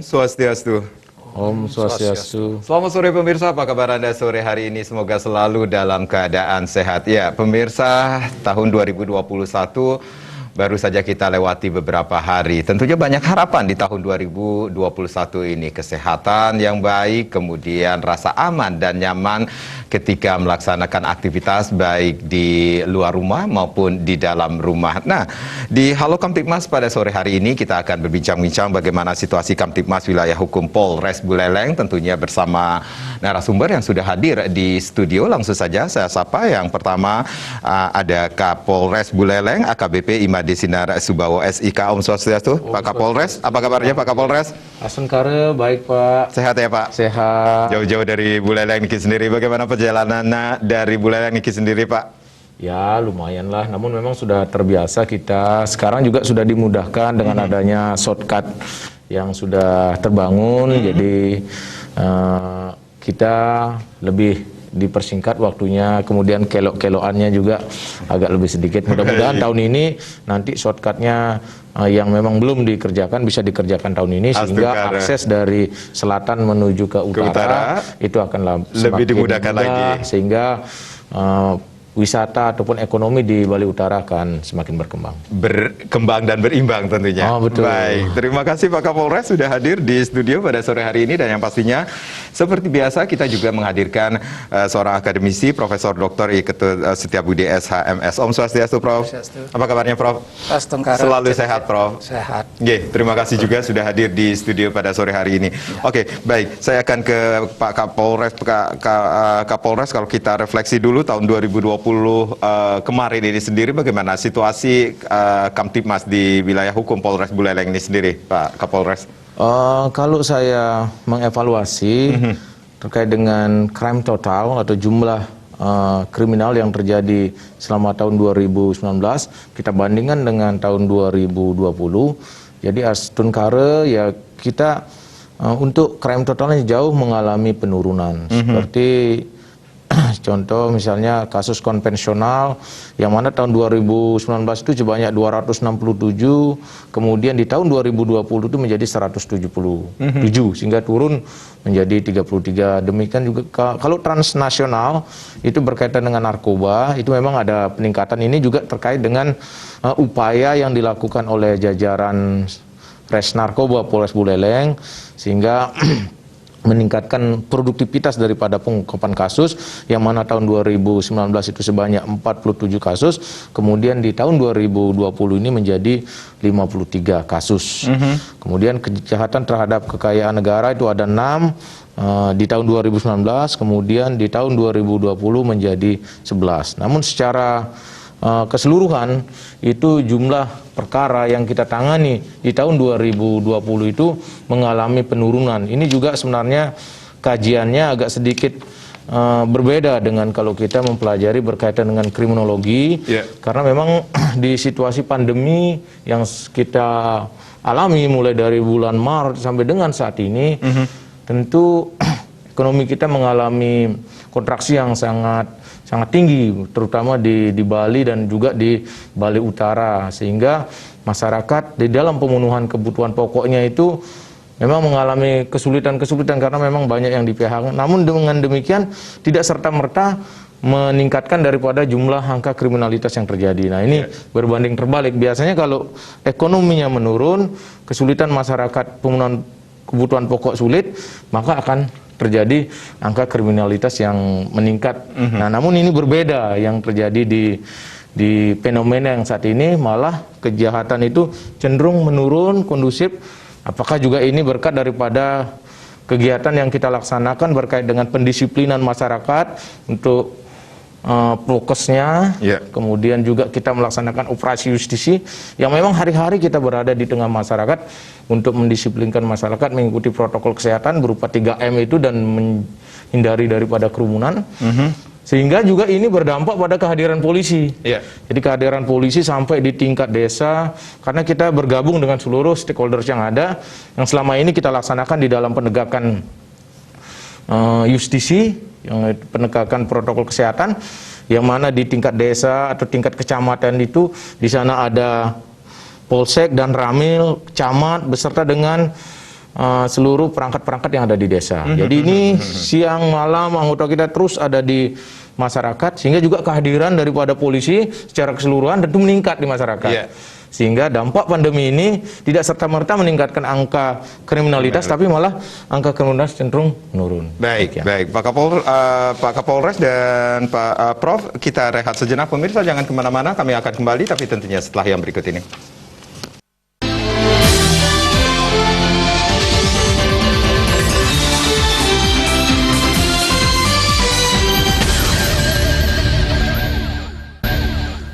Swastiastu. Om Swastiastu. Selamat sore pemirsa, apa kabar Anda sore hari ini? Semoga selalu dalam keadaan sehat. Ya, pemirsa, tahun 2021 baru saja kita lewati beberapa hari. Tentunya banyak harapan di tahun 2021 ini. Kesehatan yang baik, kemudian rasa aman dan nyaman ketika melaksanakan aktivitas baik di luar rumah maupun di dalam rumah. Nah, di Halo Kamtibmas pada sore hari ini kita akan berbincang-bincang bagaimana situasi Kamtibmas wilayah hukum Polres Buleleng, tentunya bersama narasumber yang sudah hadir di studio. Langsung saja saya sapa. Yang pertama ada Kapolres Buleleng AKBP Imade Sinar Subawo SIK. Om Swastiastu. Pak Kapolres, apa kabarnya Pak Kapolres? Asengkare, baik Pak. Sehat ya Pak? Sehat. Jauh-jauh dari Buleleng Niki sendiri, bagaimana perjalanannya dari Buleleng Niki sendiri Pak? Ya lumayan lah, namun memang sudah terbiasa kita. Sekarang juga sudah dimudahkan dengan adanya shortcut yang sudah terbangun. Jadi kita lebih dipersingkat waktunya, kemudian kelok-kelokannya juga agak lebih sedikit. Mudah-mudahan tahun ini nanti shortcutnya yang memang belum dikerjakan bisa dikerjakan tahun ini, sehingga akses dari selatan menuju ke utara itu akan lebih dimudahkan lagi, sehingga wisata ataupun ekonomi di Bali Utara akan semakin berkembang dan berimbang tentunya. Oh, betul. Baik, terima kasih Pak Kapolres sudah hadir di studio pada sore hari ini, dan yang pastinya seperti biasa kita juga menghadirkan seorang akademisi, Profesor Dr. I Ketut Setiabudi SHMS. Om Swastiastu, Prof. Swastiastu. Apa kabarnya Prof? Selalu sehat Prof. Sehat. Terima kasih juga sudah hadir di studio pada sore hari ini. Oke, baik, saya akan ke Pak Kapolres. Kapolres, kalau kita refleksi dulu tahun 2020 kemarin ini sendiri, bagaimana situasi Kamtibmas di wilayah hukum Polres Buleleng ini sendiri, Pak Kapolres? Kalau saya mengevaluasi terkait dengan crime total atau jumlah kriminal yang terjadi selama tahun 2019, kita bandingkan dengan tahun 2020, jadi Astunkare ya kita untuk crime totalnya jauh mengalami penurunan. Seperti contoh misalnya kasus konvensional yang mana tahun 2019 itu sebanyak 267, kemudian di tahun 2020 itu menjadi 177, sehingga turun menjadi 33. Demikian juga kalau transnasional itu berkaitan dengan narkoba, itu memang ada peningkatan. Ini juga terkait dengan upaya yang dilakukan oleh jajaran Res Narkoba Polres Buleleng, sehingga meningkatkan produktivitas daripada pengungkapan kasus, yang mana tahun 2019 itu sebanyak 47 kasus, kemudian di tahun 2020 ini menjadi 53 kasus. Kemudian kejahatan terhadap kekayaan negara itu ada 6 di tahun 2019, kemudian di tahun 2020 menjadi 11. Namun secara keseluruhan itu jumlah perkara yang kita tangani di tahun 2020 itu mengalami penurunan. Ini juga sebenarnya kajiannya agak sedikit berbeda dengan kalau kita mempelajari berkaitan dengan kriminologi, karena memang di situasi pandemi yang kita alami mulai dari bulan Maret sampai dengan saat ini, tentu ekonomi kita mengalami kontraksi yang sangat tinggi, terutama di Bali dan juga di Bali Utara, sehingga masyarakat di dalam pemenuhan kebutuhan pokoknya itu memang mengalami kesulitan karena memang banyak yang di PHK. Namun dengan demikian tidak serta-merta meningkatkan daripada jumlah angka kriminalitas yang terjadi. Nah ini berbanding terbalik. Biasanya kalau ekonominya menurun, kesulitan masyarakat pemenuhan kebutuhan pokok sulit, maka akan terjadi angka kriminalitas yang meningkat. Nah, namun ini berbeda yang terjadi di fenomena yang saat ini, malah kejahatan itu cenderung menurun, kondusif. Apakah juga ini berkat daripada kegiatan yang kita laksanakan berkait dengan pendisiplinan masyarakat untuk fokusnya, kemudian juga kita melaksanakan operasi justisi yang memang hari-hari kita berada di tengah masyarakat untuk mendisiplinkan masyarakat mengikuti protokol kesehatan berupa 3M itu dan menghindari daripada kerumunan, sehingga juga ini berdampak pada kehadiran polisi. Jadi kehadiran polisi sampai di tingkat desa, karena kita bergabung dengan seluruh stakeholders yang ada, yang selama ini kita laksanakan di dalam penegakan justisi, yang penegakan protokol kesehatan, yang mana di tingkat desa atau tingkat kecamatan itu di sana ada polsek dan ramil, camat beserta dengan seluruh perangkat-perangkat yang ada di desa. Jadi ini siang malam anggota kita terus ada di masyarakat, sehingga juga kehadiran daripada polisi secara keseluruhan tentu meningkat di masyarakat. Yeah. Sehingga dampak pandemi ini tidak serta-merta meningkatkan angka kriminalitas, tapi malah angka kriminalitas cenderung menurun. Baik, baik. Pak Kapolres dan Pak Prof, kita rehat sejenak. Pemirsa jangan kemana-mana, kami akan kembali, tapi tentunya setelah yang berikut ini.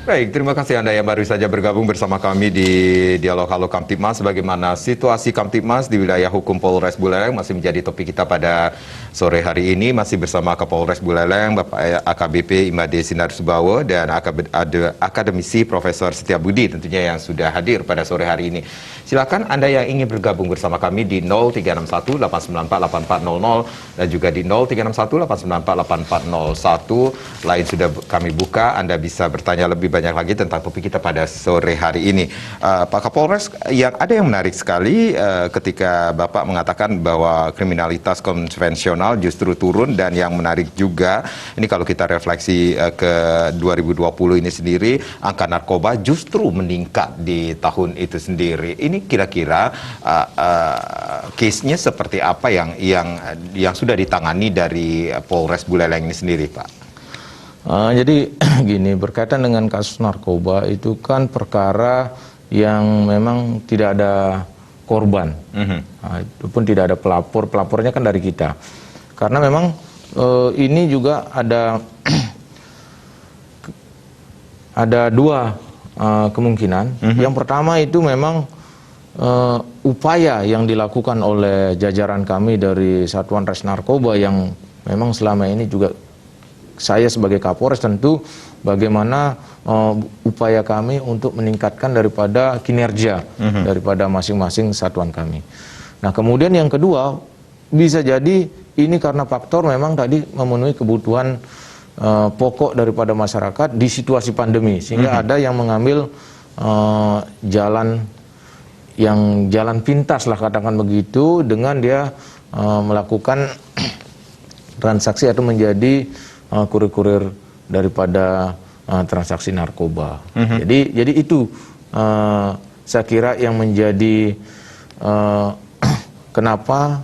Baik, terima kasih Anda yang baru saja bergabung bersama kami di Dialog Halo Kamtibmas. Bagaimana situasi Kamtibmas di wilayah hukum Polres Buleleng masih menjadi topik kita pada sore hari ini. Masih bersama Kapolres Buleleng, Bapak AKBP Imade Sinar Subawo, dan akademisi Profesor Setiabudi tentunya yang sudah hadir pada sore hari ini. Silakan Anda yang ingin bergabung bersama kami di 0361 894 8400 dan juga di 0361 894 8401. Lain sudah kami buka, Anda bisa bertanya lebih banyak lagi tentang topik kita pada sore hari ini. Pak Kapolres, ada yang menarik sekali ketika Bapak mengatakan bahwa kriminalitas konvensional justru turun, dan yang menarik juga, ini kalau kita refleksi ke 2020 ini sendiri, angka narkoba justru meningkat di tahun itu sendiri. Ini kira-kira case-nya seperti apa yang sudah ditangani dari Polres Buleleng ini sendiri, Pak? Jadi gini, berkaitan dengan kasus narkoba itu kan perkara yang memang tidak ada korban, itu pun tidak ada pelapor, pelapornya kan dari kita. Karena memang ini juga ada dua kemungkinan. Yang pertama itu memang upaya yang dilakukan oleh jajaran kami dari Satuan Res Narkoba yang memang selama ini juga saya sebagai Kapolres tentu bagaimana upaya kami untuk meningkatkan daripada kinerja daripada masing-masing satuan kami. Nah, kemudian yang kedua bisa jadi ini karena faktor memang tadi memenuhi kebutuhan pokok daripada masyarakat di situasi pandemi, sehingga ada yang mengambil jalan pintas lah katakan begitu, dengan dia melakukan transaksi atau menjadi kurir-kurir daripada transaksi narkoba. Jadi itu saya kira yang menjadi kenapa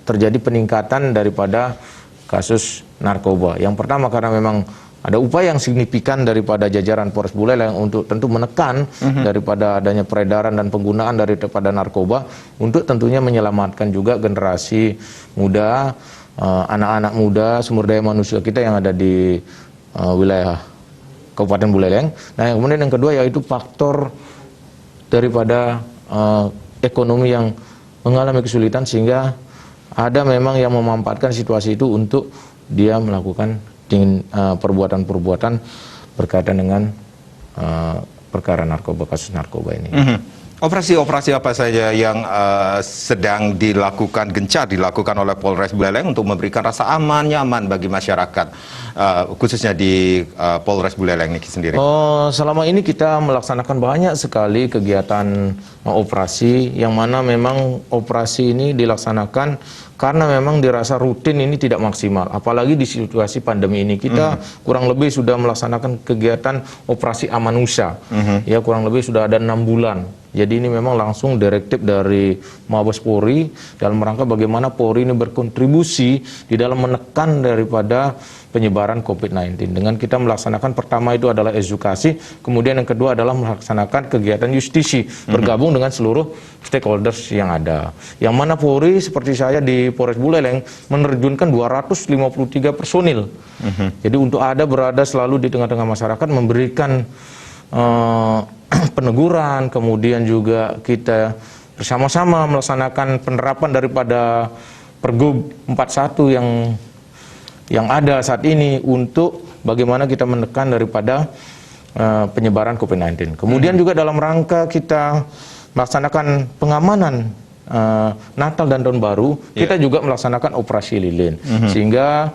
terjadi peningkatan daripada kasus narkoba. Yang pertama karena memang ada upaya yang signifikan daripada jajaran Polres Buleleng untuk tentu menekan daripada adanya peredaran dan penggunaan daripada narkoba, untuk tentunya menyelamatkan juga generasi muda, anak-anak muda, sumber daya manusia kita yang ada di wilayah Kabupaten Buleleng. Nah, kemudian yang kedua yaitu faktor daripada ekonomi yang mengalami kesulitan, sehingga ada memang yang memanfaatkan situasi itu untuk dia melakukan perbuatan-perbuatan berkaitan dengan perkara narkoba, kasus narkoba ini. Operasi-operasi apa saja yang sedang gencar dilakukan oleh Polres Buleleng untuk memberikan rasa aman, nyaman bagi masyarakat, khususnya di Polres Buleleng ini sendiri? Selama ini kita melaksanakan banyak sekali kegiatan operasi, yang mana memang operasi ini dilaksanakan karena memang dirasa rutin ini tidak maksimal. Apalagi di situasi pandemi ini, kita kurang lebih sudah melaksanakan kegiatan operasi Amanusa, ya kurang lebih sudah ada 6 bulan. Jadi ini memang langsung direktif dari Mabes Polri dalam rangka bagaimana Polri ini berkontribusi di dalam menekan daripada penyebaran COVID-19. Dengan kita melaksanakan, pertama itu adalah edukasi, kemudian yang kedua adalah melaksanakan kegiatan justisi, bergabung dengan seluruh stakeholders yang ada. Yang mana Polri seperti saya di Polres Buleleng menerjunkan 253 personil. Jadi untuk berada selalu di tengah-tengah masyarakat, memberikan peneguran, kemudian juga kita bersama-sama melaksanakan penerapan daripada Pergub 41 yang ada saat ini untuk bagaimana kita menekan daripada penyebaran COVID-19. Kemudian juga dalam rangka kita melaksanakan pengamanan Natal dan Tahun Baru, kita juga melaksanakan operasi lilin. Sehingga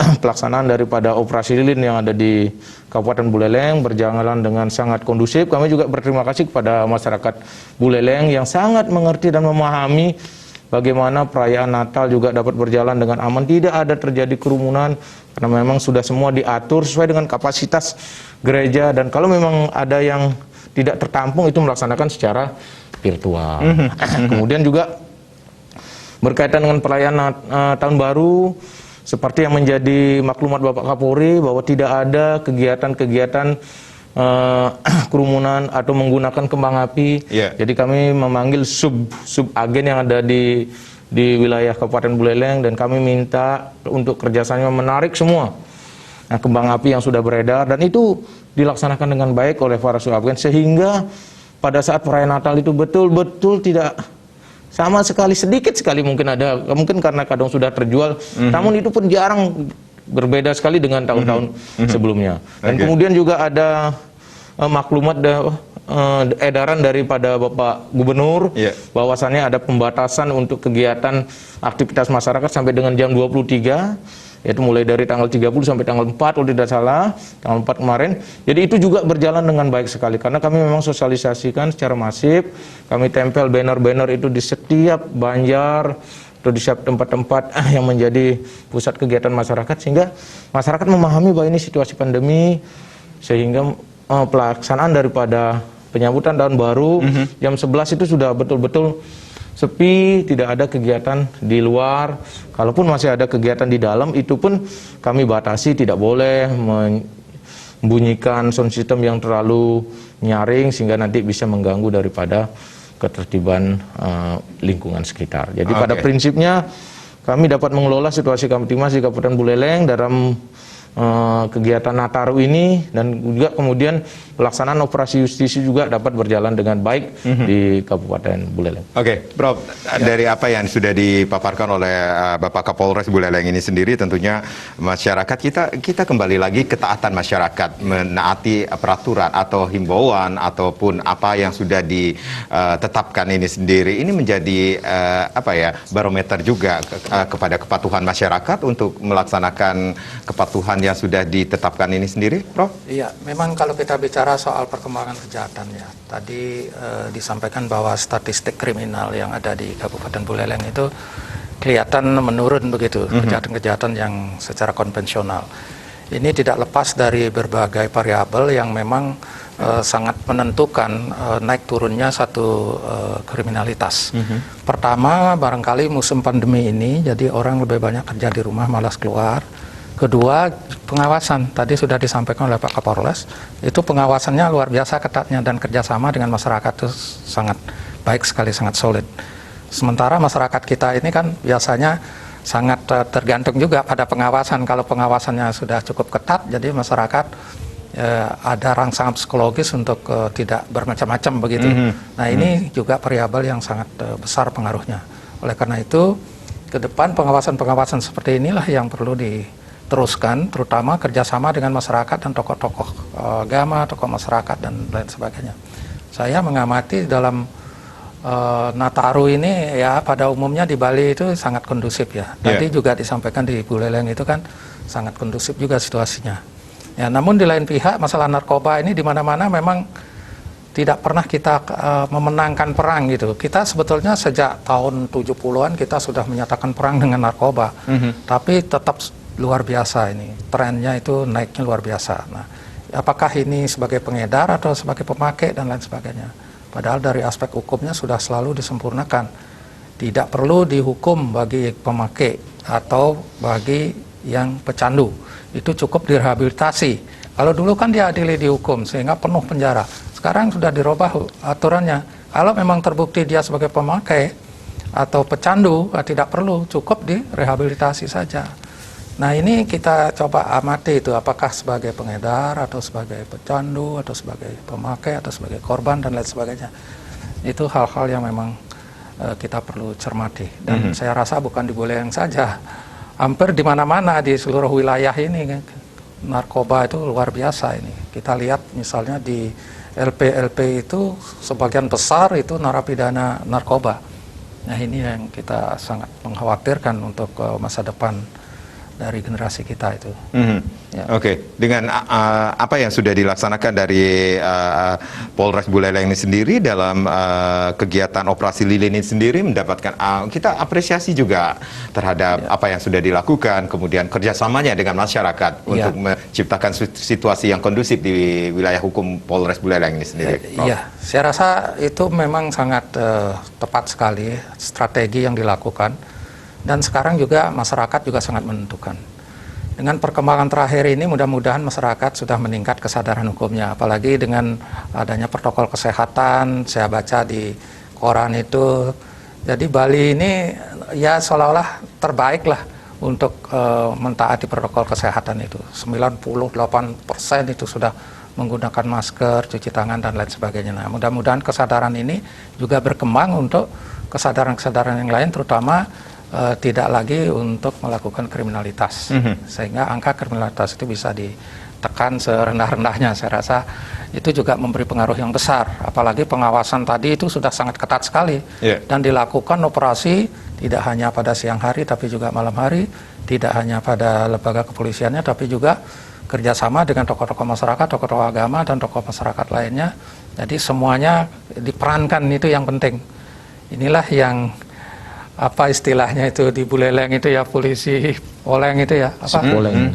pelaksanaan daripada operasi lilin yang ada di Kabupaten Buleleng berjalan dengan sangat kondusif. Kami juga berterima kasih kepada masyarakat Buleleng yang sangat mengerti dan memahami bagaimana perayaan Natal juga dapat berjalan dengan aman, tidak ada terjadi kerumunan, karena memang sudah semua diatur sesuai dengan kapasitas gereja, dan kalau memang ada yang tidak tertampung itu melaksanakan secara virtual. Kemudian juga berkaitan dengan perayaan Tahun Baru, seperti yang menjadi maklumat Bapak Kapolri bahwa tidak ada kegiatan-kegiatan kerumunan atau menggunakan kembang api. Jadi kami memanggil sub agen yang ada di wilayah Kabupaten Buleleng, dan kami minta untuk kerjasama menarik semua kembang api yang sudah beredar, dan itu dilaksanakan dengan baik oleh para sub agen, sehingga pada saat perayaan Natal itu betul-betul tidak sama sekali, sedikit sekali mungkin karena kadang sudah terjual, namun itu pun jarang, berbeda sekali dengan tahun-tahun sebelumnya. Dan kemudian juga ada maklumat edaran daripada Bapak Gubernur bahwasannya ada pembatasan untuk kegiatan aktivitas masyarakat sampai dengan jam 23, yaitu mulai dari tanggal 30 sampai tanggal 4 kalau tidak salah, tanggal 4 kemarin. Jadi itu juga berjalan dengan baik sekali, karena kami memang sosialisasikan secara masif, kami tempel banner-banner itu di setiap banjar atau di setiap tempat-tempat yang menjadi pusat kegiatan masyarakat, sehingga masyarakat memahami bahwa ini situasi pandemi, sehingga pelaksanaan daripada penyambutan Tahun Baru jam 11 itu sudah betul-betul sepi, tidak ada kegiatan di luar. Kalaupun masih ada kegiatan di dalam, itu pun kami batasi, tidak boleh membunyikan sound system yang terlalu nyaring sehingga nanti bisa mengganggu daripada ketertiban lingkungan sekitar. Jadi pada prinsipnya kami dapat mengelola situasi Kamtibmas di Kabupaten Buleleng dalam kegiatan Nataru ini, dan juga kemudian pelaksanaan operasi justisi juga dapat berjalan dengan baik di Kabupaten Buleleng. Prof, dari apa yang sudah dipaparkan oleh Bapak Kapolres Buleleng ini sendiri, tentunya masyarakat kita kembali lagi ketaatan masyarakat menaati peraturan atau himbauan ataupun apa yang sudah ditetapkan ini sendiri. Ini menjadi barometer juga kepada kepatuhan masyarakat untuk melaksanakan kepatuhan yang sudah ditetapkan ini sendiri, Prof? Iya, memang kalau kita bicara soal perkembangan kejahatan ya, tadi disampaikan bahwa statistik kriminal yang ada di Kabupaten Buleleng itu kelihatan menurun begitu, kejahatan-kejahatan yang secara konvensional. Ini tidak lepas dari berbagai variabel yang memang sangat menentukan naik turunnya satu kriminalitas. Pertama, barangkali musim pandemi ini, jadi orang lebih banyak kerja di rumah, malas keluar. Kedua, pengawasan. Tadi sudah disampaikan oleh Pak Kapolres, itu pengawasannya luar biasa ketatnya, dan kerjasama dengan masyarakat itu sangat baik sekali, sangat solid. Sementara masyarakat kita ini kan biasanya sangat tergantung juga pada pengawasan. Kalau pengawasannya sudah cukup ketat, jadi masyarakat ada rangsangan psikologis untuk tidak bermacam-macam begitu. Nah ini juga variabel yang sangat besar pengaruhnya. Oleh karena itu, ke depan pengawasan-pengawasan seperti inilah yang perlu diteruskan, terutama kerjasama dengan masyarakat dan tokoh-tokoh agama, tokoh masyarakat dan lain sebagainya. Saya mengamati dalam Nataru ini ya pada umumnya di Bali itu sangat kondusif ya. Tadi juga disampaikan di Buleleng itu kan sangat kondusif juga situasinya. Ya, namun di lain pihak masalah narkoba ini di mana-mana memang tidak pernah kita memenangkan perang gitu. Kita sebetulnya sejak tahun 70-an kita sudah menyatakan perang dengan narkoba. Tapi tetap luar biasa ini. Trennya itu naiknya luar biasa. Nah, apakah ini sebagai pengedar atau sebagai pemakai dan lain sebagainya. Padahal dari aspek hukumnya sudah selalu disempurnakan. Tidak perlu dihukum bagi pemakai atau bagi yang pecandu. Itu cukup direhabilitasi. Kalau dulu kan diadili dihukum sehingga penuh penjara. Sekarang sudah dirubah aturannya. Kalau memang terbukti dia sebagai pemakai atau pecandu, tidak perlu, cukup direhabilitasi saja. Nah ini kita coba amati itu, apakah sebagai pengedar atau sebagai pecandu atau sebagai pemakai atau sebagai korban dan lain sebagainya. Itu hal-hal yang memang kita perlu cermati. Dan saya rasa bukan di Buleleng saja, hampir di mana-mana di seluruh wilayah ini narkoba itu luar biasa ini. Kita lihat misalnya di LP itu sebagian besar itu narapidana narkoba. Nah ini yang kita sangat mengkhawatirkan untuk masa depan dari generasi kita itu. Ya. Oke, dengan apa yang sudah dilaksanakan dari Polres Buleleng ini sendiri dalam kegiatan operasi lilin ini sendiri mendapatkan kita apresiasi juga terhadap apa yang sudah dilakukan, kemudian kerjasamanya dengan masyarakat untuk menciptakan situasi yang kondusif di wilayah hukum Polres Buleleng ini sendiri. Iya, saya rasa itu memang sangat tepat sekali strategi yang dilakukan, dan sekarang juga masyarakat juga sangat menentukan. Dengan perkembangan terakhir ini mudah-mudahan masyarakat sudah meningkat kesadaran hukumnya, apalagi dengan adanya protokol kesehatan. Saya baca di koran itu, jadi Bali ini ya seolah-olah terbaik lah untuk mentaati protokol kesehatan itu. 98% itu sudah menggunakan masker, cuci tangan, dan lain sebagainya. Nah, mudah-mudahan kesadaran ini juga berkembang untuk kesadaran-kesadaran yang lain, terutama tidak lagi untuk melakukan kriminalitas, sehingga angka kriminalitas itu bisa ditekan serendah-rendahnya. Saya rasa itu juga memberi pengaruh yang besar, apalagi pengawasan tadi itu sudah sangat ketat sekali, dan dilakukan operasi tidak hanya pada siang hari tapi juga malam hari, tidak hanya pada lembaga kepolisiannya tapi juga kerjasama dengan tokoh-tokoh masyarakat, tokoh-tokoh agama, dan tokoh masyarakat lainnya. Jadi semuanya diperankan, itu yang penting. Inilah yang apa istilahnya itu di Buleleng itu ya, polisi oleng itu ya, apa? Oleng.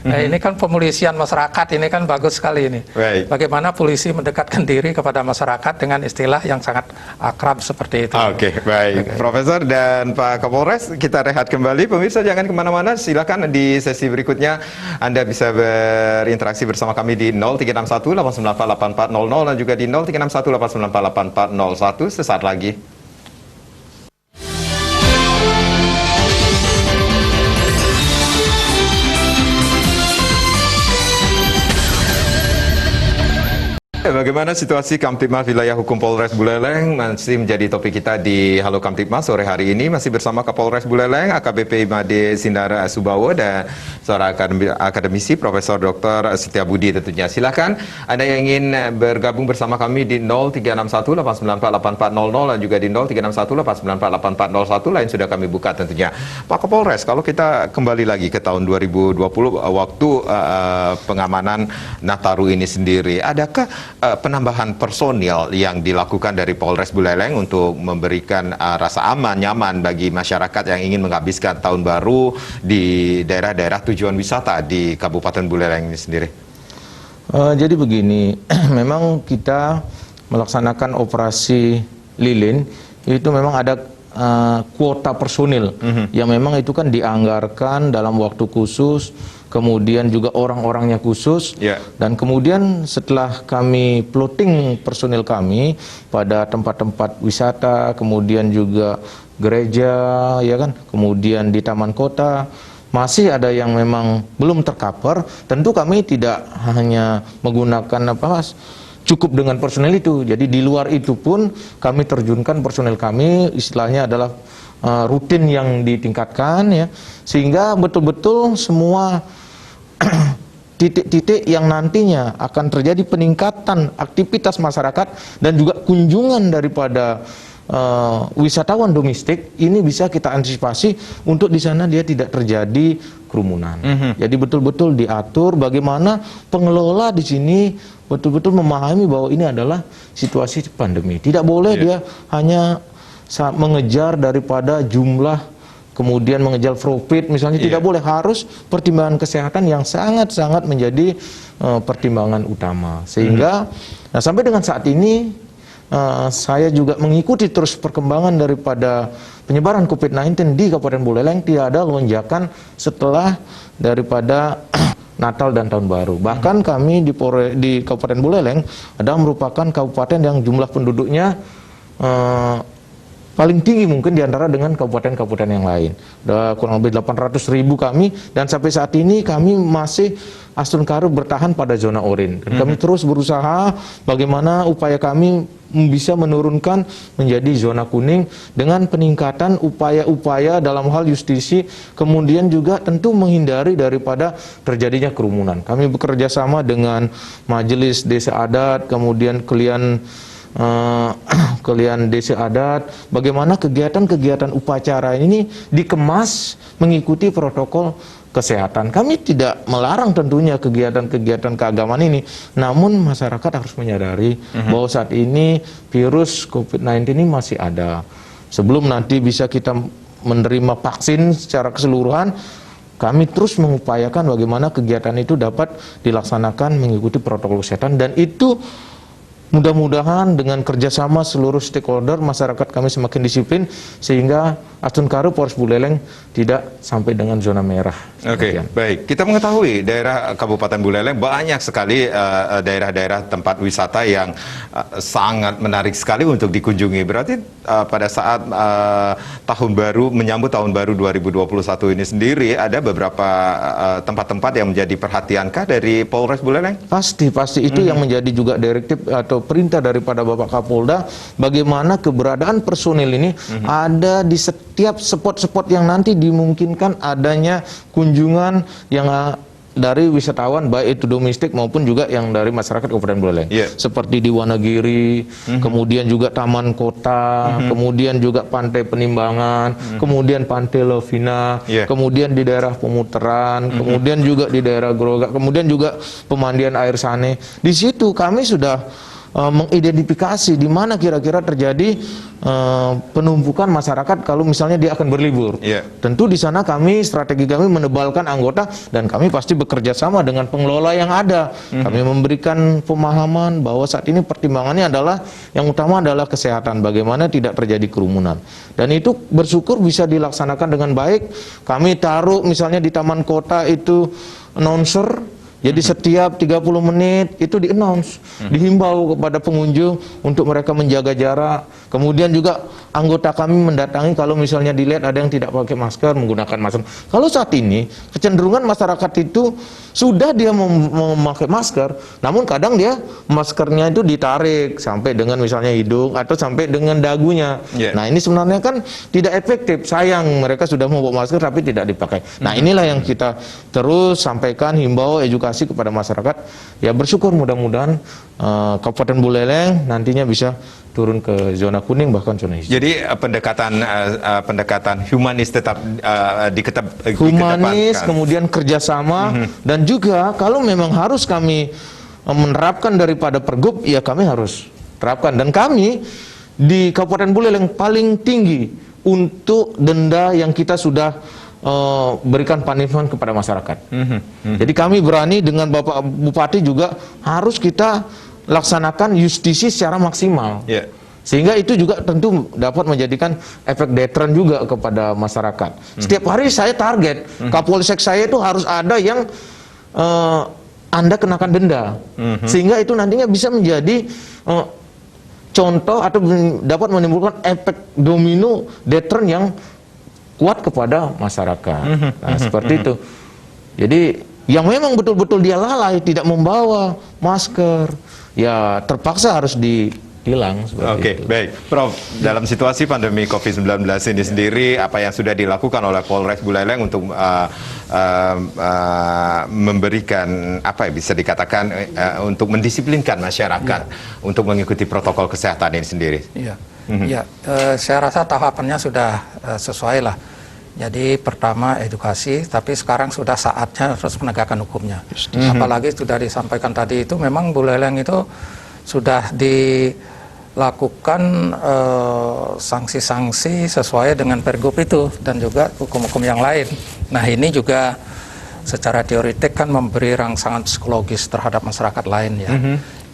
Nah, ini kan pemolisian masyarakat, ini kan bagus sekali ini. Bagaimana polisi mendekatkan diri kepada masyarakat dengan istilah yang sangat akrab seperti itu. Oke, baik. Profesor dan Pak Kapolres, kita rehat kembali. Pemirsa jangan kemana-mana, silakan di sesi berikutnya Anda bisa berinteraksi bersama kami di 0361 894 8400 dan juga di 0361 894 8401 sesaat lagi. Bagaimana situasi Kamtibmas wilayah hukum Polres Buleleng masih menjadi topik kita di Halo Kamtibmas sore hari ini, masih bersama Kapolres Buleleng AKBP Imade Sindara Subawo dan seorang akademisi Profesor Dr. Setiabudi tentunya. Silakan Anda yang ingin bergabung bersama kami di 0361 894 8400 dan juga di 0361 894 8401 lain sudah kami buka tentunya. Pak Kapolres, kalau kita kembali lagi ke tahun 2020 waktu pengamanan Nataru ini sendiri, adakah penambahan personil yang dilakukan dari Polres Buleleng untuk memberikan rasa aman, nyaman bagi masyarakat yang ingin menghabiskan tahun baru di daerah-daerah tujuan wisata di Kabupaten Buleleng ini sendiri? Jadi begini, memang kita melaksanakan operasi lilin itu memang ada kuota personil yang memang itu kan dianggarkan dalam waktu khusus, kemudian juga orang-orangnya khusus, dan kemudian setelah kami plotting personil kami pada tempat-tempat wisata, kemudian juga gereja, ya kan, kemudian di taman kota, masih ada yang memang belum tercover. Tentu kami tidak hanya menggunakan cukup dengan personel itu. Jadi di luar itu pun kami terjunkan personel kami, istilahnya adalah rutin yang ditingkatkan, ya, sehingga betul-betul semua titik-titik yang nantinya akan terjadi peningkatan aktivitas masyarakat dan juga kunjungan daripada wisatawan domestik ini bisa kita antisipasi untuk di sana dia tidak terjadi kerumunan. Jadi betul-betul diatur bagaimana pengelola di sini betul-betul memahami bahwa ini adalah situasi pandemi. Tidak boleh dia hanya mengejar daripada jumlah, kemudian mengejar profit misalnya, tidak boleh, harus pertimbangan kesehatan yang sangat-sangat menjadi pertimbangan utama. Sehingga sampai dengan saat ini saya juga mengikuti terus perkembangan daripada penyebaran COVID-19 di Kabupaten Buleleng, tidak ada lonjakan setelah daripada Natal dan Tahun Baru. Bahkan kami di Kabupaten Buleleng adalah merupakan kabupaten yang jumlah penduduknya paling tinggi mungkin diantara dengan kabupaten-kabupaten yang lain. Ada kurang lebih 800.000 kami, dan sampai saat ini kami masih Astun Karu bertahan pada zona oranye. Dan kami terus berusaha bagaimana upaya kami bisa menurunkan menjadi zona kuning dengan peningkatan upaya-upaya dalam hal justisi, kemudian juga tentu menghindari daripada terjadinya kerumunan. Kami bekerja sama dengan Majelis Desa Adat, kemudian kalian kalian desa adat, bagaimana kegiatan-kegiatan upacara ini dikemas mengikuti protokol kesehatan. Kami tidak melarang tentunya kegiatan-kegiatan keagamaan ini, namun masyarakat harus menyadari bahwa saat ini virus COVID-19 ini masih ada. Sebelum nanti bisa kita menerima vaksin secara keseluruhan, kami terus mengupayakan bagaimana kegiatan itu dapat dilaksanakan mengikuti protokol kesehatan, dan itu mudah-mudahan dengan kerjasama seluruh stakeholder masyarakat kami semakin disiplin sehingga Astun Karu, Polres Buleleng tidak sampai dengan zona merah. Oke, baik. Kita mengetahui daerah Kabupaten Buleleng banyak sekali daerah-daerah tempat wisata yang sangat menarik sekali untuk dikunjungi. Berarti pada saat tahun baru, menyambut tahun baru 2021 ini sendiri, ada beberapa tempat-tempat yang menjadi perhatiankah dari Polres Buleleng? Pasti itu yang menjadi juga direktif atau perintah daripada Bapak Kapolda, bagaimana keberadaan personil ini ada di setiap spot-spot yang nanti dimungkinkan adanya kunjungan yang dari wisatawan, baik itu domestik maupun juga yang dari masyarakat Kabupaten Buleleng. Seperti di Wonogiri, kemudian juga Taman Kota, kemudian juga Pantai Penimbangan, kemudian Pantai Lovina, kemudian di daerah Pemutaran, kemudian juga di daerah Grogak, kemudian juga pemandian air Sane. Di situ kami sudah mengidentifikasi di mana kira-kira terjadi penumpukan masyarakat kalau misalnya dia akan berlibur. Tentu di sana strategi kami menebalkan anggota, dan kami pasti bekerja sama dengan pengelola yang ada. Kami memberikan pemahaman bahwa saat ini pertimbangannya adalah yang utama adalah kesehatan, bagaimana tidak terjadi kerumunan. Dan itu bersyukur bisa dilaksanakan dengan baik. Kami taruh misalnya di Taman Kota itu announcer. Jadi setiap 30 menit itu di-announce, dihimbau kepada pengunjung untuk mereka menjaga jarak. Kemudian juga anggota kami mendatangi kalau misalnya dilihat ada yang tidak pakai masker, menggunakan masker. Kalau saat ini kecenderungan masyarakat itu sudah dia memakai masker, namun kadang dia maskernya itu ditarik sampai dengan misalnya hidung atau sampai dengan dagunya. Nah ini sebenarnya kan tidak efektif, sayang mereka sudah membawa masker tapi tidak dipakai. Nah inilah yang kita terus sampaikan, himbau, edukasi kepada masyarakat. Ya bersyukur mudah-mudahan Kabupaten Buleleng nantinya bisa turun ke zona kuning bahkan zona hijau. Jadi pendekatan humanis tetap humanis, kemudian kerjasama, dan juga kalau memang harus kami menerapkan daripada Pergub, ya kami harus terapkan. Dan kami di Kabupaten Buleleng paling tinggi untuk denda yang kita sudah berikan punishment kepada masyarakat. Jadi kami berani dengan Bapak Bupati juga harus kita laksanakan justisi secara maksimal. Sehingga itu juga tentu dapat menjadikan efek deteren juga kepada masyarakat. Setiap hari saya target, Kapolsek saya itu harus ada yang Anda kenakan denda. Sehingga itu nantinya bisa menjadi contoh atau dapat menimbulkan efek domino deteren yang kuat kepada masyarakat. Nah, seperti itu. Jadi yang memang betul-betul dia lalai, tidak membawa masker, ya terpaksa harus dihilang. Oke, baik. Prof, dalam situasi pandemi COVID-19 ini sendiri, apa yang sudah dilakukan oleh Polres Buleleng untuk memberikan, apa ya, bisa dikatakan untuk mendisiplinkan masyarakat untuk mengikuti protokol kesehatan ini sendiri? Saya rasa tahapannya sudah sesuai lah. Jadi pertama edukasi, tapi sekarang sudah saatnya terus penegakan hukumnya. Apalagi sudah disampaikan tadi itu memang Buleleng itu sudah dilakukan sanksi-sanksi sesuai dengan Pergub itu dan juga hukum-hukum yang lain. Nah ini juga secara teoretik kan memberi rangsangan psikologis terhadap masyarakat lain ya.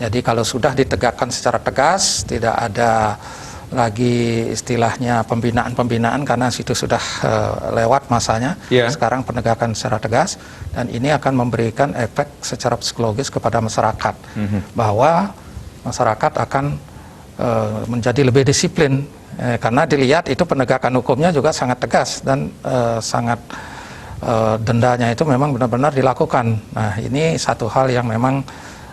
Jadi kalau sudah ditegakkan secara tegas, tidak ada lagi istilahnya pembinaan-pembinaan karena situ sudah lewat masanya. Sekarang penegakan secara tegas, dan ini akan memberikan efek secara psikologis kepada masyarakat bahwa masyarakat akan menjadi lebih disiplin karena dilihat itu penegakan hukumnya juga sangat tegas dan sangat dendanya itu memang benar-benar dilakukan. Nah ini satu hal yang memang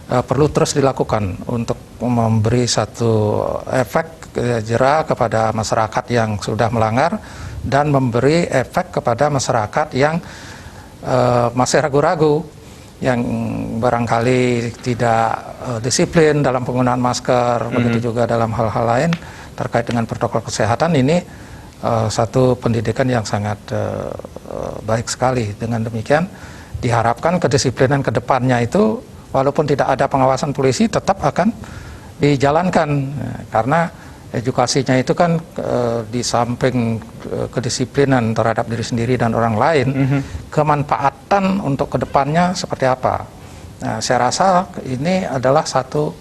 perlu terus dilakukan untuk memberi satu efek jera kepada masyarakat yang sudah melanggar dan memberi efek kepada masyarakat yang masih ragu-ragu. yang barangkali tidak disiplin dalam penggunaan masker, begitu juga dalam hal-hal lain terkait dengan protokol kesehatan. Ini satu pendidikan yang sangat baik sekali. Dengan demikian diharapkan kedisiplinan ke depannya itu walaupun tidak ada pengawasan polisi tetap akan dijalankan, karena edukasinya itu kan di samping kedisiplinan terhadap diri sendiri dan orang lain, kemanfaatan untuk kedepannya seperti apa. Nah, saya rasa ini adalah satu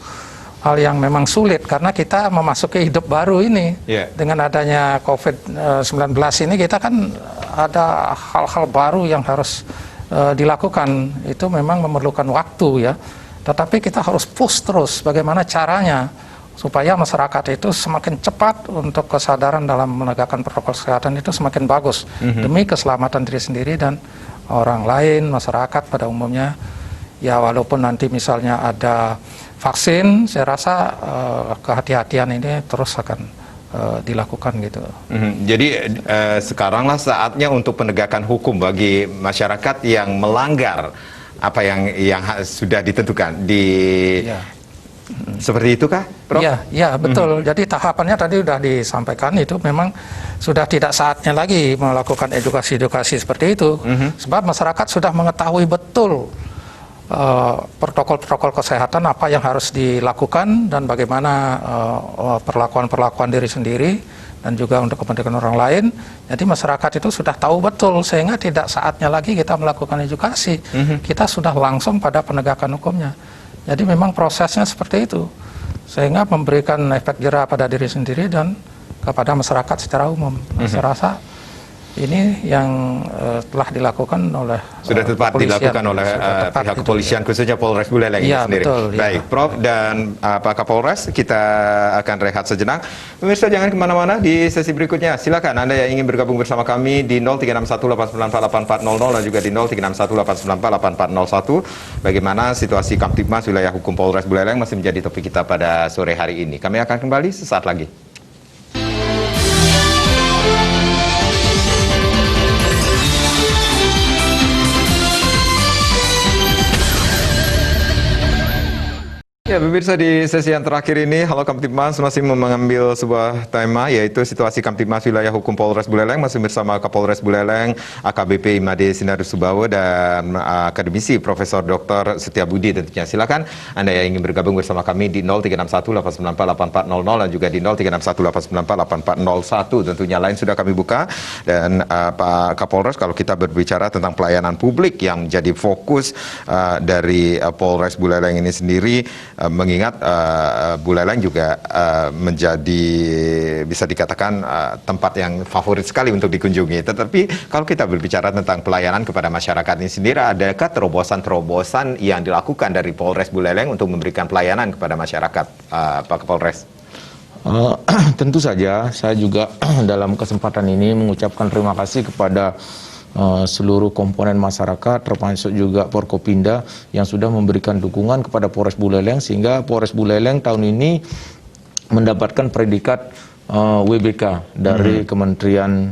hal yang memang sulit karena kita memasuki hidup baru ini. Dengan adanya COVID-19 ini kita kan ada hal-hal baru yang harus dilakukan. Itu memang memerlukan waktu ya. Tetapi kita harus push terus bagaimana caranya supaya masyarakat itu semakin cepat untuk kesadaran dalam menegakkan protokol kesehatan itu semakin bagus demi keselamatan diri sendiri dan orang lain, masyarakat pada umumnya. Ya walaupun nanti misalnya ada vaksin, saya rasa kehati-hatian ini terus akan dilakukan gitu. Jadi sekaranglah saatnya untuk penegakan hukum bagi masyarakat yang melanggar apa yang sudah ditentukan di seperti itu kah, Prof? Iya, betul. Jadi tahapannya tadi sudah disampaikan, itu memang sudah tidak saatnya lagi melakukan edukasi-edukasi seperti itu, sebab masyarakat sudah mengetahui betul protokol-protokol kesehatan apa yang harus dilakukan dan bagaimana perlakuan-perlakuan diri sendiri dan juga untuk kepentingan orang lain. Jadi masyarakat itu sudah tahu betul, sehingga tidak saatnya lagi kita melakukan edukasi. Kita sudah langsung pada penegakan hukumnya. Jadi memang prosesnya seperti itu, sehingga memberikan efek jera pada diri sendiri dan kepada masyarakat secara umum. Saya rasa ini yang telah dilakukan oleh sudah tepat dilakukan oleh pihak kepolisian, khususnya Polres Buleleng ini sendiri. Betul, baik, Prof dan Pak Kapolres, kita akan rehat sejenak. Pemirsa jangan kemana-mana, di sesi berikutnya silakan Anda yang ingin bergabung bersama kami di 0361894800 dan juga di 0361894841. Bagaimana situasi Kamtibmas wilayah hukum Polres Buleleng masih menjadi topik kita pada sore hari ini. Kami akan kembali sesaat lagi. Ya, pemirsa, di sesi yang terakhir ini, Halo Kamtibmas masih mengambil sebuah tema, yaitu situasi Kamtibmas wilayah hukum Polres Buleleng, masih bersama Kapolres Buleleng, AKBP Imade Sinarisubawo, dan akademisi Profesor Dr. Setiabudi tentunya. Silakan Anda yang ingin bergabung bersama kami di 0361894800 dan juga di 0361894841. Tentunya lain sudah kami buka. Dan Pak Kapolres, kalau kita berbicara tentang pelayanan publik yang menjadi fokus dari Polres Buleleng ini sendiri, mengingat Buleleng juga menjadi bisa dikatakan tempat yang favorit sekali untuk dikunjungi. Tetapi kalau kita berbicara tentang pelayanan kepada masyarakat ini sendiri, adakah terobosan-terobosan yang dilakukan dari Polres Buleleng untuk memberikan pelayanan kepada masyarakat, Pak Kapolres? Tentu saja, saya juga dalam kesempatan ini mengucapkan terima kasih kepada seluruh komponen masyarakat, termasuk juga Forkopimda yang sudah memberikan dukungan kepada Polres Buleleng, sehingga Polres Buleleng tahun ini mendapatkan predikat WBK dari Kementerian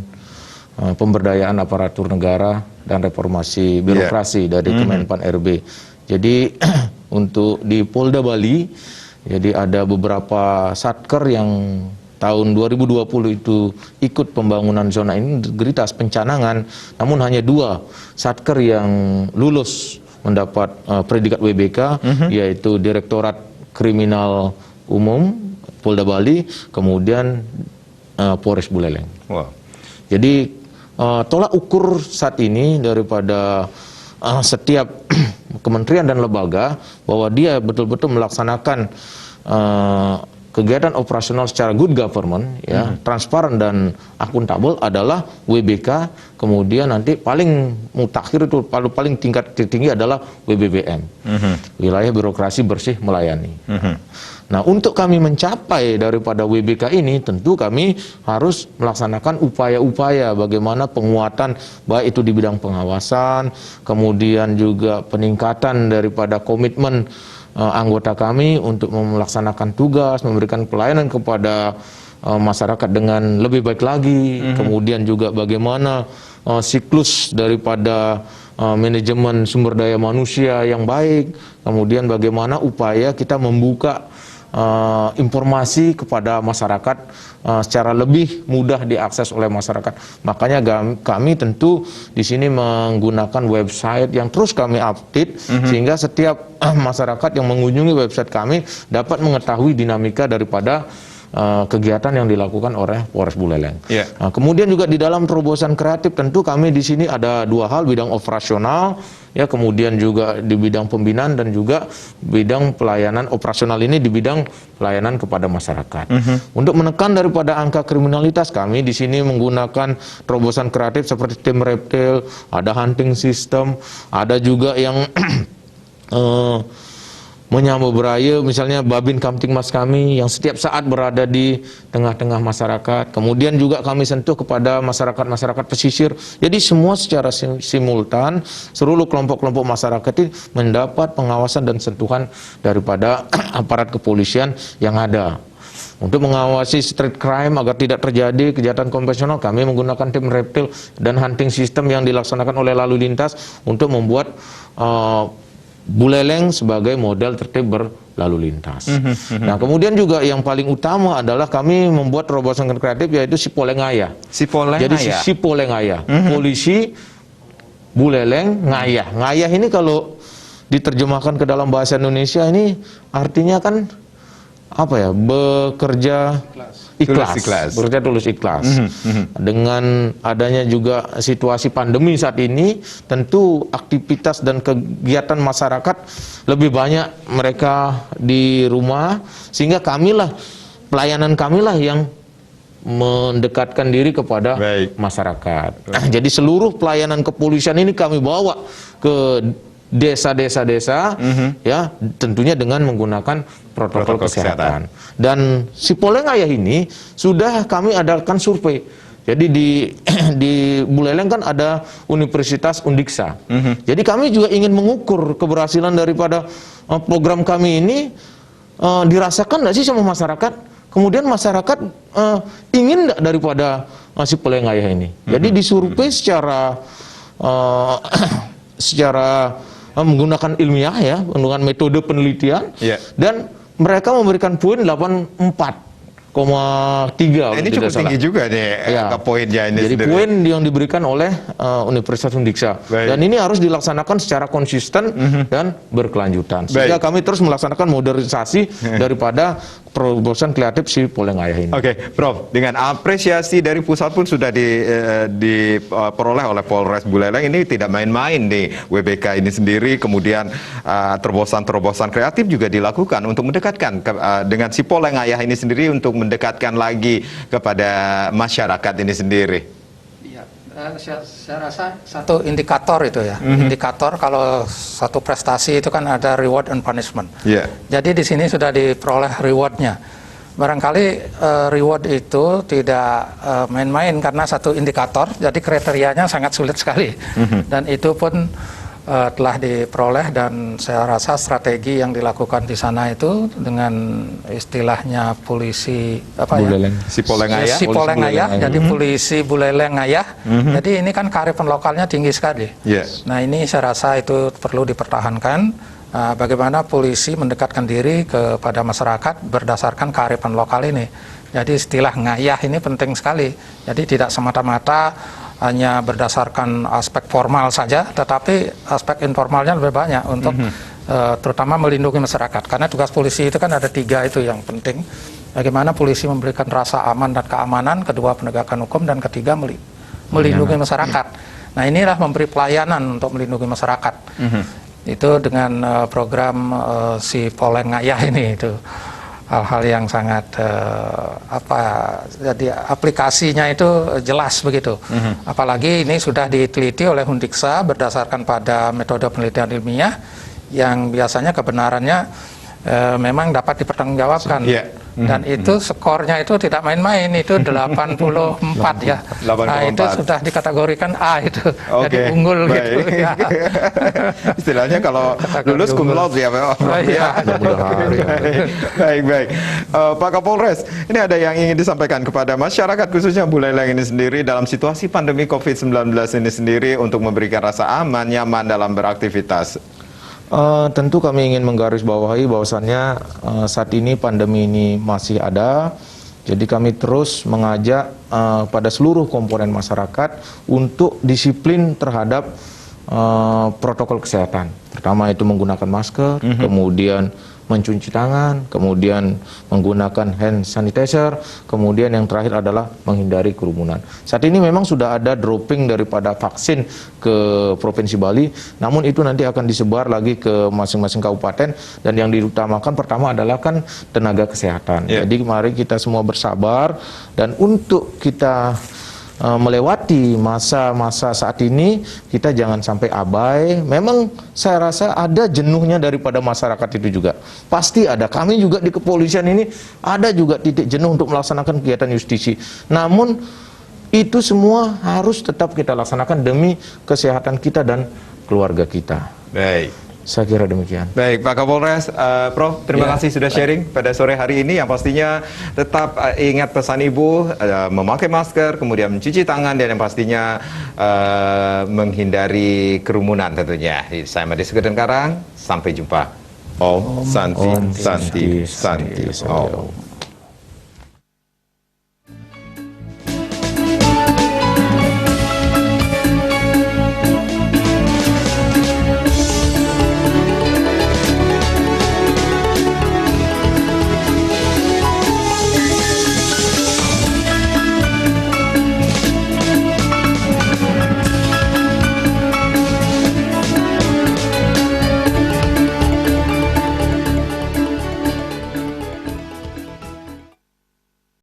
Pemberdayaan Aparatur Negara dan Reformasi Birokrasi dari Kemenpan RB. Jadi untuk di Polda Bali, jadi ada beberapa satker yang tahun 2020 itu ikut pembangunan zona integritas pencanangan, namun hanya 2 satker yang lulus mendapat predikat WBK, yaitu Direktorat Kriminal Umum Polda Bali, kemudian Polres Buleleng. Wow. Jadi tolak ukur saat ini daripada setiap kementerian dan lembaga bahwa dia betul-betul melaksanakan kegiatan operasional secara good government, ya, transparan dan akuntabel adalah WBK, kemudian nanti paling mutakhir itu paling tingkat tertinggi adalah WBBM, wilayah birokrasi bersih melayani. Nah, untuk kami mencapai daripada WBK ini, tentu kami harus melaksanakan upaya-upaya bagaimana penguatan, baik itu di bidang pengawasan, kemudian juga peningkatan daripada komitmen anggota kami untuk melaksanakan tugas, memberikan pelayanan kepada masyarakat dengan lebih baik lagi. Kemudian juga bagaimana siklus daripada manajemen sumber daya manusia yang baik, kemudian bagaimana upaya kita membuka informasi kepada masyarakat secara lebih mudah diakses oleh masyarakat. Makanya kami tentu di sini menggunakan website yang terus kami update sehingga setiap masyarakat yang mengunjungi website kami dapat mengetahui dinamika daripada kegiatan yang dilakukan oleh Polres Buleleng. Yeah. Nah, kemudian juga di dalam terobosan kreatif tentu kami di sini ada dua hal, bidang operasional, ya, kemudian juga di bidang pembinaan dan juga bidang pelayanan operasional ini di bidang pelayanan kepada masyarakat. Untuk menekan daripada angka kriminalitas, kami di sini menggunakan terobosan kreatif seperti tim reptil, ada hunting system, ada juga yang menyambut beraya, misalnya Babin Kamtipmas kami yang setiap saat berada di tengah-tengah masyarakat. Kemudian juga kami sentuh kepada masyarakat-masyarakat pesisir. Jadi semua secara simultan, seluruh kelompok-kelompok masyarakat ini mendapat pengawasan dan sentuhan daripada aparat kepolisian yang ada. Untuk mengawasi street crime agar tidak terjadi kejahatan konvensional, kami menggunakan tim reptil dan hunting system yang dilaksanakan oleh lalu lintas untuk membuat Buleleng sebagai modal tertib berlalu lintas. Nah, kemudian juga yang paling utama adalah kami membuat terobosan kreatif yaitu Sipolengaya. Sipolengaya. Jadi Sipolengaya, polisi Buleleng Ngayah. Ngayah ini kalau diterjemahkan ke dalam bahasa Indonesia ini artinya kan apa ya? Bekerja ikhlas. Bekerja tulus ikhlas. Dengan adanya juga situasi pandemi saat ini, tentu aktivitas dan kegiatan masyarakat lebih banyak mereka di rumah, sehingga pelayanan kamilah yang mendekatkan diri kepada masyarakat. Jadi seluruh pelayanan kepolisian ini kami bawa ke desa-desa, ya, tentunya dengan menggunakan protokol kesehatan. Dan Sipolengaya ini sudah kami adakan survei. Jadi di Buleleng kan ada Universitas Undiksa. Jadi kami juga ingin mengukur keberhasilan daripada program kami ini dirasakan nggak sih sama masyarakat. Kemudian masyarakat ingin nggak daripada Sipolengaya ini. Jadi disurvei secara menggunakan ilmiah, ya, menggunakan metode penelitian, dan mereka memberikan poin 84,3. Ini cukup tinggi juga nih, angka poinnya ini. Jadi poin yang diberikan oleh Universitas Undiksa. Dan ini harus dilaksanakan secara konsisten dan berkelanjutan. Sehingga kami terus melaksanakan modernisasi daripada terobosan kreatif Sipolengaya ini. Oke, Prof, dengan apresiasi dari pusat pun sudah diperoleh oleh Polres Buleleng, ini tidak main-main nih WBK ini sendiri, kemudian terobosan-terobosan kreatif juga dilakukan untuk mendekatkan dengan Sipolengaya ini sendiri, untuk mendekatkan lagi kepada masyarakat ini sendiri. Saya rasa satu indikator itu ya, indikator kalau satu prestasi itu kan ada reward and punishment. Jadi di sini sudah diperoleh rewardnya. Barangkali reward itu tidak main-main karena satu indikator, jadi kriterianya sangat sulit sekali. Dan itu pun telah diperoleh, dan saya rasa strategi yang dilakukan di sana itu dengan istilahnya polisi Sipolengaya, jadi polisi Buleleng Ngayah. Jadi ini kan kearifan lokalnya tinggi sekali. Nah, ini saya rasa itu perlu dipertahankan. Bagaimana polisi mendekatkan diri kepada masyarakat berdasarkan kearifan lokal ini. Jadi istilah ngayah ini penting sekali. Jadi tidak semata-mata hanya berdasarkan aspek formal saja, tetapi aspek informalnya lebih banyak untuk terutama melindungi masyarakat. Karena tugas polisi itu kan ada 3 itu yang penting. Bagaimana polisi memberikan rasa aman dan keamanan, kedua penegakan hukum, dan ketiga melindungi masyarakat. Nah, inilah memberi pelayanan untuk melindungi masyarakat. Itu dengan program Sipolengaya ini itu. Hal-hal yang sangat jadi aplikasinya itu jelas begitu. Apalagi ini sudah diteliti oleh Undiksa berdasarkan pada metode penelitian ilmiah yang biasanya kebenarannya memang dapat dipertanggungjawabkan. Dan itu skornya itu tidak main-main, itu 84 ya. 84. Nah, itu sudah dikategorikan A itu. Jadi Oke, unggul baik. gitu ya. Istilahnya kalau lulus cum laude ya, Pak. Oh, iya. Baik, baik. Pak Kapolres, ini ada yang ingin disampaikan kepada masyarakat khususnya Buleleng ini sendiri dalam situasi pandemi COVID-19 ini sendiri untuk memberikan rasa aman, nyaman dalam beraktivitas. Tentu kami ingin menggarisbawahi bahwasannya saat ini pandemi ini masih ada. Jadi kami terus mengajak pada seluruh komponen masyarakat untuk disiplin terhadap protokol kesehatan. Pertama itu menggunakan masker, kemudian mencuci tangan, kemudian menggunakan hand sanitizer, kemudian yang terakhir adalah menghindari kerumunan. Saat ini memang sudah ada dropping daripada vaksin ke Provinsi Bali, namun itu nanti akan disebar lagi ke masing-masing kabupaten, dan yang diutamakan pertama adalah kan tenaga kesehatan. Yeah. Jadi mari kita semua bersabar, dan untuk kita melewati masa-masa saat ini, kita jangan sampai abai. Memang saya rasa ada jenuhnya daripada masyarakat itu juga. Pasti ada. Kami juga di kepolisian ini ada juga titik jenuh untuk melaksanakan kegiatan justisi. Namun itu semua harus tetap kita laksanakan demi kesehatan kita dan keluarga kita. Baik. Saya kira demikian. Baik, Pak Kapolres, Prof, terima kasih sudah sharing pada sore hari ini. Yang pastinya tetap ingat pesan Ibu, memakai masker, kemudian mencuci tangan, dan yang pastinya menghindari kerumunan tentunya. Saya Madi Sugeng Karang, sampai jumpa. Om Santi, Santi, Santi, Om.